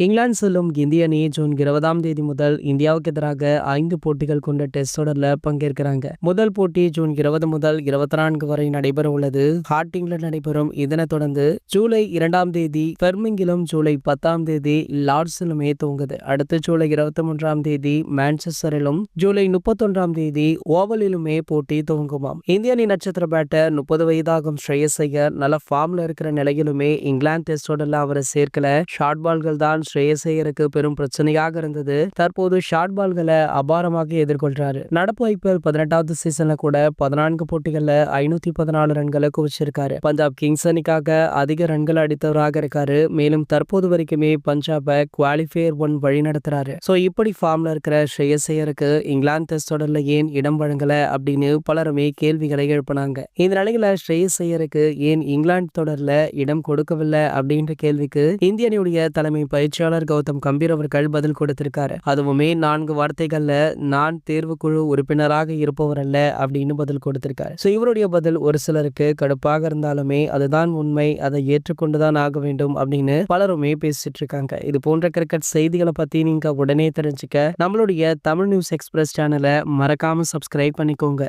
இங்கிலாந்து செல்லும் இந்திய அணி ஜூன் 20ஆம் தேதி முதல் இந்தியாவுக்கு எதிராக 5 போட்டிகள் கொண்ட டெஸ்ட் தொடர்ல பங்கேற்கிறாங்க. முதல் போட்டி ஜூன் 20 முதல் 24 வரை நடைபெற உள்ளது. ஹார்டிங்ல நடைபெறும். இதனைத் தொடர்ந்து ஜூலை 2ஆம் தேதி பெர்மிங்கிலும், ஜூலை 10ஆம் தேதி லார்ட்ஸிலுமே துவங்குது. அடுத்து ஜூலை 23ஆம் தேதி மான்செஸ்டரிலும், ஜூலை 31ஆம் தேதி ஓவலிலுமே போட்டி துவங்குமாம். இந்திய அணி நட்சத்திர பேட்டர் 30 வயதாகும் ஸ்ரேயஸ் ஐயர் நல்ல ஃபார்ம்ல இருக்கிற நிலையிலுமே இங்கிலாந்து டெஸ்ட் தொடர்ல அவரை சேர்க்கல. ஷார்ட் பால்கள் தான் ஸ்ரேயஸ் ஐயருக்கு பெரும் பிரச்சனையாக இருந்தது. தற்போது ஷார்ட் பால்களை அபாரமாக எதிர்கொள்றாரு. நடப்பு ஐபிஎல் 18வது சீசன்ல கூட 14 போட்டிகள்ல 514 ரன்களை குவிச்சிருக்காரு. பஞ்சாப் கிங்ஸ் அணிக்காக அதிக ரன்கள் அடித்தவராக இருக்காரு. மேலும் தற்போது வரைக்குமே பஞ்சாபை குவாலிஃபயர் 1 வழி நடத்துறாரு. சோ இப்படி ஃபார்ம்ல இருக்கிற ஸ்ரேயஸ் ஐயருக்கு இங்கிலாந்து டெஸ்ட் தொடர்ல ஏன் இடம் வழங்கல அப்படின்னு பலருமே கேள்விகளை எழுப்பினாங்க. இந்த நிலையில ஸ்ரேயஸ் ஐயருக்கு ஏன் இங்கிலாந்து தொடர்ல இடம் கொடுக்கவில்லை அப்படின்ற கேள்விக்கு இந்திய அணியுடைய தலைமை பயிற்சியாளர் கௌதம் கம்பீர் அவர்கள் பதில் கொடுத்திருக்காரு. அதுவுமே 4 வார்த்தைகள்ல நான் தேர்வுக்குழு உறுப்பினராக இருப்பவர் அல்ல அப்படின்னு பதில் கொடுத்திருக்காரு. சோ இவருடைய பதில் ஒரு சிலருக்கு கடுப்பாக இருந்தாலுமே அதுதான் உண்மை, அதை ஏற்றுக்கொண்டுதான் ஆக வேண்டும் அப்படின்னு பலருமே பேசிட்டு இருக்காங்க. இது போன்ற கிரிக்கெட் செய்திகளை பத்தி நீங்க உடனே தெரிஞ்சுக்க நம்மளுடைய தமிழ் நியூஸ் எக்ஸ்பிரஸ் சேனலை மறக்காம சப்ஸ்கிரைப் பண்ணிக்கோங்க.